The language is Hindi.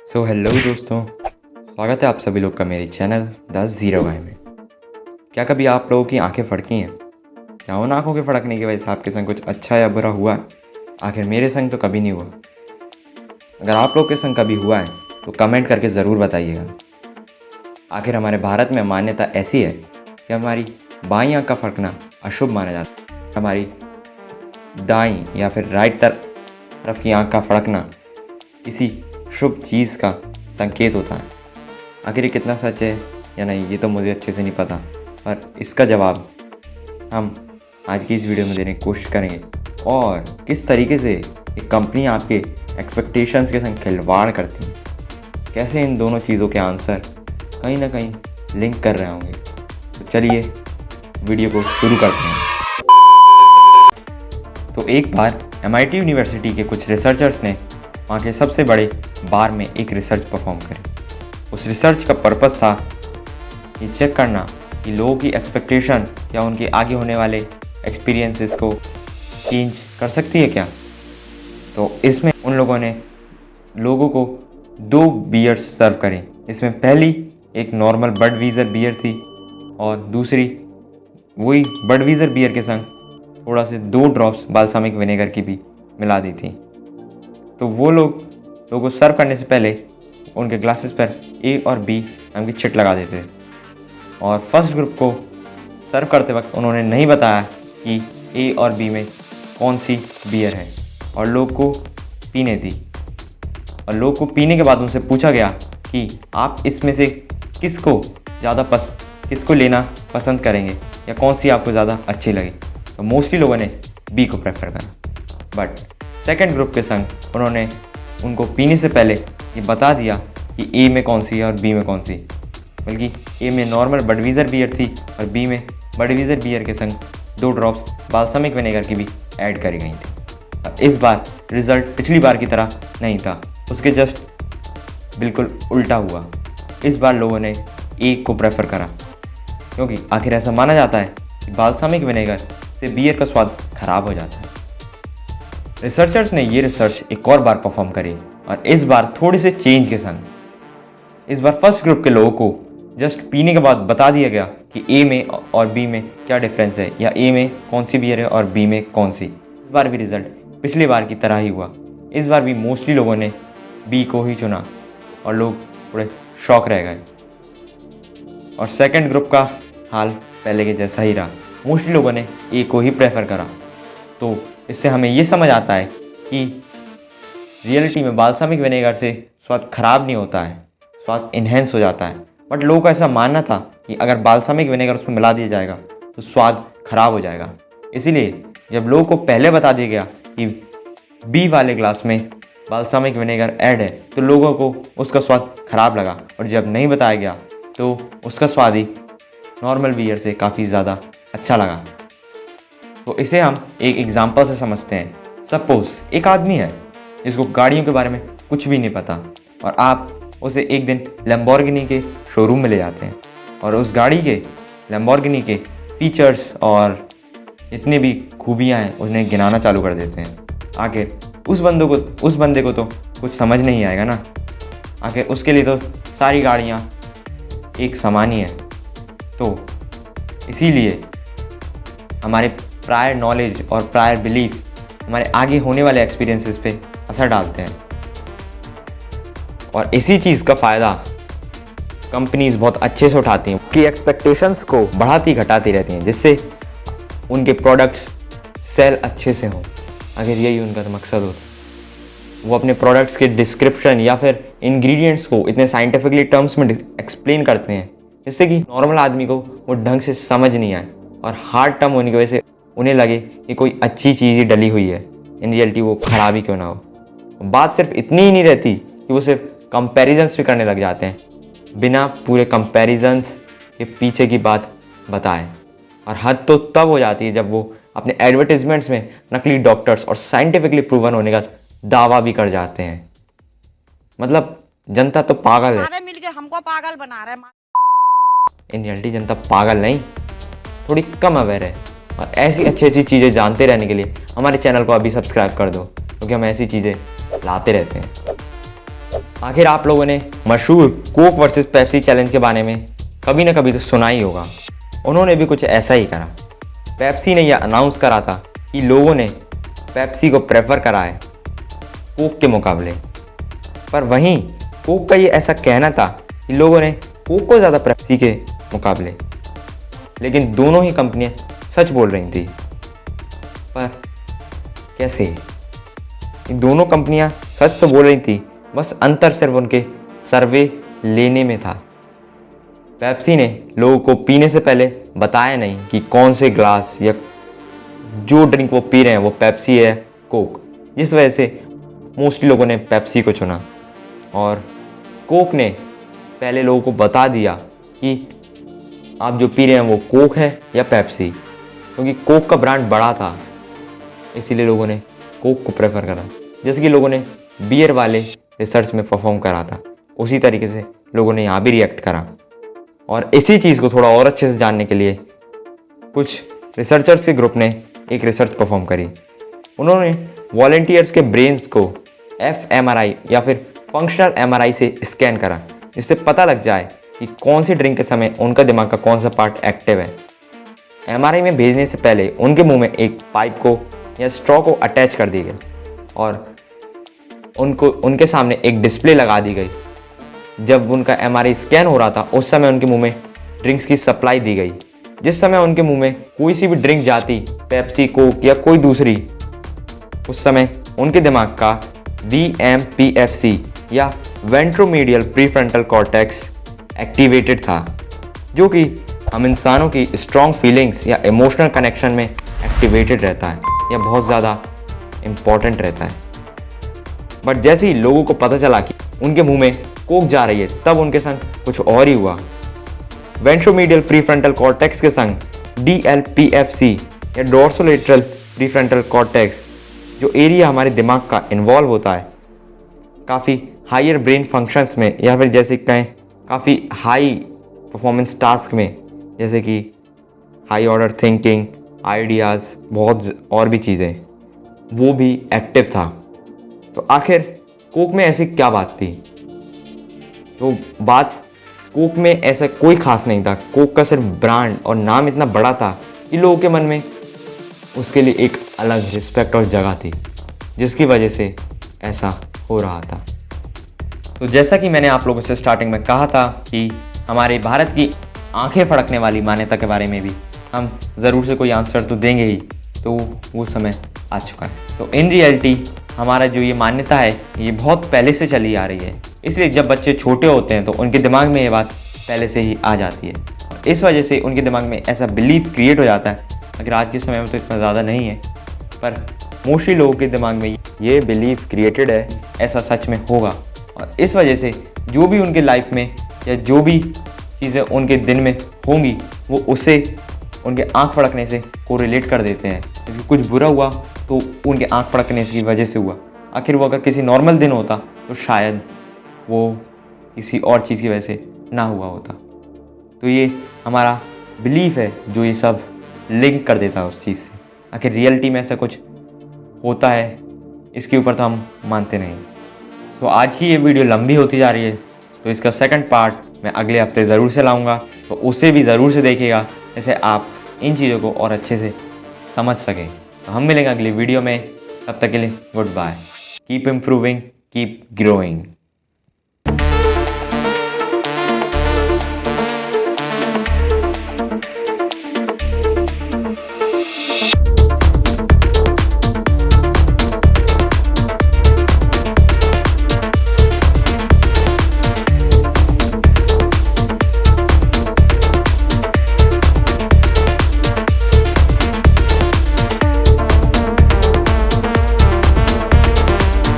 हेलो दोस्तों, स्वागत है आप सभी लोग का मेरे चैनल द ज़ीरो गाय में। क्या कभी आप लोगों की आंखें फड़की हैं? क्या उन आंखों के फड़कने की वजह से आपके संग कुछ अच्छा या बुरा हुआ है? आखिर मेरे संग तो कभी नहीं हुआ। अगर आप लोग के संग कभी हुआ है तो कमेंट करके ज़रूर बताइएगा। आखिर हमारे भारत में मान्यता ऐसी है कि हमारी बाईं आंख का फड़कना अशुभ माना जाता है। हमारी दाईं या फिर राइट तरफ की आंख का फड़कना किसी शुभ चीज़ का संकेत होता है। आखिर ये कितना सच है या नहीं ये तो मुझे अच्छे से नहीं पता, पर इसका जवाब हम आज की इस वीडियो में देने की कोशिश करेंगे और किस तरीके से एक कंपनी आपके एक्सपेक्टेशंस के संग खिलवाड़ करती है, कैसे इन दोनों चीज़ों के आंसर कहीं ना कहीं लिंक कर रहे होंगे। तो चलिए वीडियो को शुरू करते हैं। तो एक बार MIT यूनिवर्सिटी के कुछ रिसर्चर्स ने वहाँ के सबसे बड़े बार में एक रिसर्च परफॉर्म करी। उस रिसर्च का पर्पस था ये चेक करना कि लोगों की एक्सपेक्टेशन या उनके आगे होने वाले एक्सपीरियंसेस को चेंज कर सकती है क्या। तो इसमें उन लोगों ने लोगों को 2 बियर्स सर्व करें। इसमें पहली एक नॉर्मल बडवीजर बियर थी और दूसरी वही बडवीजर बियर के संग थोड़ा से 2 ड्रॉप्स बाल्सामिक विनेगर की भी मिला दी थी। तो वो लोगों को सर्व करने से पहले उनके ग्लासेस पर A और B नाम की चिट लगा देते थे और फर्स्ट ग्रुप को सर्व करते वक्त उन्होंने नहीं बताया कि A और B में कौन सी बियर है और लोग को पीने दी। और लोग को पीने के बाद उनसे पूछा गया कि आप इसमें से किसको लेना पसंद करेंगे या कौन सी आपको ज़्यादा अच्छी लगी। तो मोस्टली लोगों ने B को प्रेफर करा, बट सेकेंड ग्रुप के संग उन्होंने उनको पीने से पहले ये बता दिया कि A में कौन सी है और B में कौन सी। बल्कि A में नॉर्मल बडवीजर बियर थी और B में बडवीजर बियर के संग 2 ड्रॉप्स बाल्सामिक विनेगर की भी ऐड करी गई थी। और इस बार रिज़ल्ट पिछली बार की तरह नहीं था, उसके जस्ट बिल्कुल उल्टा हुआ। इस बार लोगों ने A को प्रेफर करा क्योंकि आखिर ऐसा माना जाता है कि बाल्सामिक विनेगर से बियर का स्वाद खराब हो जाता है। रिसर्चर्स ने ये रिसर्च एक और बार परफॉर्म करी और इस बार थोड़ी से चेंज के संग। इस बार फर्स्ट ग्रुप के लोगों को जस्ट पीने के बाद बता दिया गया कि A में और B में क्या डिफरेंस है या A में कौन सी बियर है और B में कौन सी। इस बार भी रिजल्ट पिछली बार की तरह ही हुआ। इस बार भी मोस्टली लोगों ने B को ही चुना और लोग थोड़े शॉक रह गए। और सेकेंड ग्रुप का हाल पहले के जैसा ही रहा, मोस्टली लोगों ने A को ही प्रेफर करा। तो इससे हमें ये समझ आता है कि रियलिटी में बाल्सामिक विनेगर से स्वाद खराब नहीं होता है, स्वाद इन्हेंस हो जाता है। बट लोगों का ऐसा मानना था कि अगर बाल्सामिक विनेगर उसमें मिला दिया जाएगा तो स्वाद खराब हो जाएगा। इसीलिए जब लोगों को पहले बता दिया गया कि B वाले ग्लास में बाल्सामिक विनेगर ऐड है तो लोगों को उसका स्वाद खराब लगा, और जब नहीं बताया गया तो उसका स्वाद ही नॉर्मल बियर से काफ़ी ज़्यादा अच्छा लगा। तो इसे हम एक एग्जाम्पल से समझते हैं। सपोज़ एक आदमी है जिसको गाड़ियों के बारे में कुछ भी नहीं पता और आप उसे एक दिन लैम्बोर्गिनी के शोरूम में ले जाते हैं और उस गाड़ी के लैम्बोर्गिनी के फीचर्स और जितनी भी खूबियाँ हैं उन्हें गिनाना चालू कर देते हैं। आखिर उस बंदे को तो कुछ समझ नहीं आएगा ना। आखिर उसके लिए तो सारी गाड़ियाँ एक समान ही हैं। तो इसीलिए हमारे प्रायर नॉलेज और प्रायर बिलीफ हमारे आगे होने वाले एक्सपीरियंसेस पे असर डालते हैं और इसी चीज़ का फ़ायदा कंपनीज बहुत अच्छे से उठाती हैं कि एक्सपेक्टेशंस को बढ़ाती घटाती रहती हैं जिससे उनके प्रोडक्ट्स सेल अच्छे से हों। आखिर यही उनका मकसद होता है। वो अपने प्रोडक्ट्स के डिस्क्रिप्शन या फिर इंग्रेडिएंट्स को इतने साइंटिफिकली टर्म्स में एक्सप्लेन करते हैं जिससे कि नॉर्मल आदमी को वो ढंग से समझ नहीं आए और हार्ड टर्म होने की वजह से उन्हें लगे कि कोई अच्छी चीज़ ही डली हुई है, इन रियलिटी वो खराब ही क्यों ना हो। बात सिर्फ इतनी ही नहीं रहती कि वो सिर्फ कंपैरिजन्स भी करने लग जाते हैं बिना पूरे कंपैरिजन्स के पीछे की बात बताए। और हद तो तब हो जाती है जब वो अपने एडवर्टीजमेंट्स में नकली डॉक्टर्स और साइंटिफिकली प्रूवन होने का दावा भी कर जाते हैं। मतलब जनता तो पागल है, सारे मिलके हमको पागल बना रहे हैं। इन रियलिटी जनता पागल नहीं, थोड़ी कम अवेयर है। और ऐसी अच्छी चीज़ें जानते रहने के लिए हमारे चैनल को अभी सब्सक्राइब कर दो क्योंकि हम ऐसी चीज़ें लाते रहते हैं। आखिर आप लोगों ने मशहूर कोक वर्सेस पेप्सी चैलेंज के बारे में कभी ना कभी तो सुना ही होगा। उन्होंने भी कुछ ऐसा ही करा। पेप्सी ने यह अनाउंस करा था कि लोगों ने पेप्सी को प्रेफर करा है कोक के मुकाबले, पर वहीं कोक का ये ऐसा कहना था कि लोगों ने कोक को ज़्यादा पेप्सी के मुकाबले। लेकिन दोनों ही कंपनियां सच बोल रही थी। पर कैसे? इन दोनों कंपनियां सच तो बोल रही थी, बस अंतर सिर्फ उनके सर्वे लेने में था। पेप्सी ने लोगों को पीने से पहले बताया नहीं कि कौन से ग्लास या जो ड्रिंक वो पी रहे हैं वो पेप्सी है कोक, जिस वजह से मोस्टली लोगों ने पेप्सी को चुना। और कोक ने पहले लोगों को बता दिया कि आप जो पी रहे हैं वो कोक है या पेप्सी, क्योंकि कोक का ब्रांड बड़ा था, इसीलिए लोगों ने कोक को प्रेफर करा। जैसे कि लोगों ने बियर वाले रिसर्च में परफॉर्म करा था, उसी तरीके से लोगों ने यहाँ भी रिएक्ट करा। और इसी चीज़ को थोड़ा और अच्छे से जानने के लिए कुछ रिसर्चर्स के ग्रुप ने एक रिसर्च परफॉर्म करी। उन्होंने वॉलंटियर्स के ब्रेन्स को fMRI या फिर फंक्शनल MRI से स्कैन करा, जिससे पता लग जाए कि कौन सी ड्रिंक के समय उनका दिमाग का कौन सा पार्ट एक्टिव है। MRI में भेजने से पहले उनके मुंह में एक पाइप को या स्ट्रॉ को अटैच कर दी गई और उनके सामने एक डिस्प्ले लगा दी गई। जब उनका MRI स्कैन हो रहा था उस समय उनके मुंह में ड्रिंक्स की सप्लाई दी गई। जिस समय उनके मुंह में कोई सी भी ड्रिंक जाती, पेप्सी, कोक या कोई दूसरी, उस समय उनके दिमाग का VMPFC या वेंट्रोमीडियल प्रीफ्रंटल कॉर्टेक्स एक्टिवेटेड था, जो कि हम इंसानों की स्ट्रॉन्ग फीलिंग्स या इमोशनल कनेक्शन में एक्टिवेटेड रहता है या बहुत ज़्यादा इम्पॉर्टेंट रहता है। बट जैसे ही लोगों को पता चला कि उनके मुंह में कोक जा रही है, तब उनके संग कुछ और ही हुआ। वेंट्रोमीडियल प्रीफ्रंटल कॉर्टेक्स के संग DLPFC या डोर्सोलेटरल प्रीफ्रंटल कॉर्टेक्स, जो एरिया हमारे दिमाग का इन्वॉल्व होता है काफ़ी हायर ब्रेन फंक्शंस में, या फिर जैसे कहें काफ़ी हाई परफॉर्मेंस टास्क में, जैसे कि हाई ऑर्डर थिंकिंग, आइडियाज़, बहुत और भी चीज़ें, वो भी एक्टिव था। तो आखिर कोक में ऐसी क्या बात थी? तो बात कोक में ऐसा कोई खास नहीं था। कोक का सिर्फ ब्रांड और नाम इतना बड़ा था कि लोगों के मन में उसके लिए एक अलग रिस्पेक्ट और जगह थी, जिसकी वजह से ऐसा हो रहा था। तो जैसा कि मैंने आप लोगों से स्टार्टिंग में कहा था कि हमारे भारत की आंखें फड़कने वाली मान्यता के बारे में भी हम ज़रूर से कोई आंसर तो देंगे ही, तो वो समय आ चुका है। तो इन रियलिटी हमारा जो ये मान्यता है ये बहुत पहले से चली आ रही है, इसलिए जब बच्चे छोटे होते हैं तो उनके दिमाग में ये बात पहले से ही आ जाती है। और इस वजह से उनके दिमाग में ऐसा बिलीफ क्रिएट हो जाता है। अगर आज के समय में तो इतना ज़्यादा नहीं है, पर मोस्टली लोगों के दिमाग में ये बिलीफ क्रिएटेड है, ऐसा सच में होगा। और इस वजह से जो भी उनके लाइफ में या जो भी चीज़ें उनके दिन में होंगी, वो उसे उनके आँख फड़कने से कोरिलेट कर देते हैं। जैसे कुछ बुरा हुआ तो उनके आँख फड़कने की वजह से हुआ। आखिर वो अगर किसी नॉर्मल दिन होता तो शायद वो किसी और चीज़ की वजह से ना हुआ होता। तो ये हमारा बिलीफ है जो ये सब लिंक कर देता है उस चीज़ से। आखिर रियलिटी में ऐसा कुछ होता है, इसके ऊपर तो हम मानते नहीं। तो आज की ये वीडियो लंबी होती जा रही है, तो इसका सेकंड पार्ट मैं अगले हफ्ते ज़रूर से लाऊंगा, तो उसे भी ज़रूर से देखिएगा, जैसे आप इन चीज़ों को और अच्छे से समझ सकें। तो हम मिलेंगे अगली वीडियो में, तब तक के लिए good bye. Keep improving, keep growing.